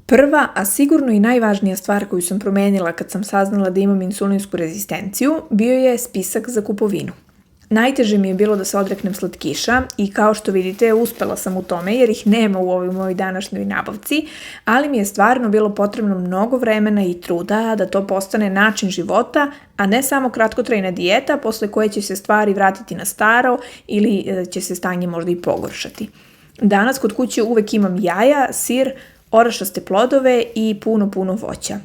Prva, a sigurno i najvažnija stvar koju sam promenila kad sam saznala da imam insulinsku rezistenciju, bio je spisak za kupovinu. Najteže mi je bilo da se odreknem slatkiša i kao što vidite uspela sam u tome jer ih nema u ovoj mojoj današnjoj nabavci, ali mi je stvarno bilo potrebno mnogo vremena i truda da to postane način života, a ne samo kratkotrajna dijeta posle koje će se stvari vratiti na staro ili će se stanje možda i pogoršati. Danas kod kuće uvek imam jaja, sir, orašaste plodove i puno voća.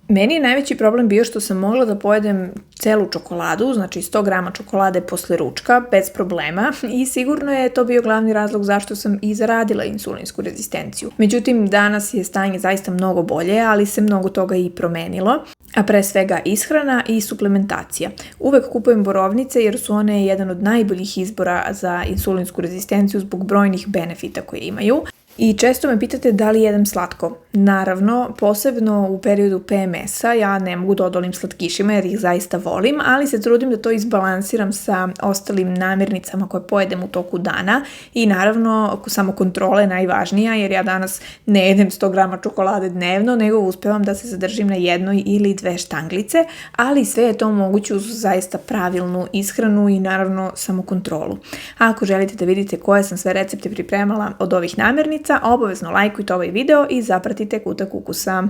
Meni je najveći problem bio što sam mogla da pojedem celu čokoladu, znači 100 grama čokolade posle ručka, bez problema i sigurno je to bio glavni razlog zašto sam i zaradila insulinsku rezistenciju. Međutim, danas je stanje zaista mnogo bolje, ali se mnogo toga i promenilo, a pre svega ishrana i suplementacija. Uvek kupujem borovnice jer su one jedan od najboljih izbora za insulinsku rezistenciju zbog brojnih benefita koje imaju. I često me pitate da li jedem slatko. Naravno, posebno u periodu PMS-a ja ne mogu da odolim slatkišima jer ih zaista volim, ali se trudim da to izbalansiram sa ostalim namirnicama koje pojedem u toku dana i naravno samo kontrola je najvažnija jer ja danas ne jedem 100 grama čokolade dnevno, nego uspevam da se zadržim na jednoj ili 2 štanglice, ali sve je to moguće uz zaista pravilnu ishranu i naravno samokontrolu. A ako želite da vidite koje sam sve recepte pripremala od ovih namirnica, obavezno lajkujte ovaj video i zapratite Kutak ukusa.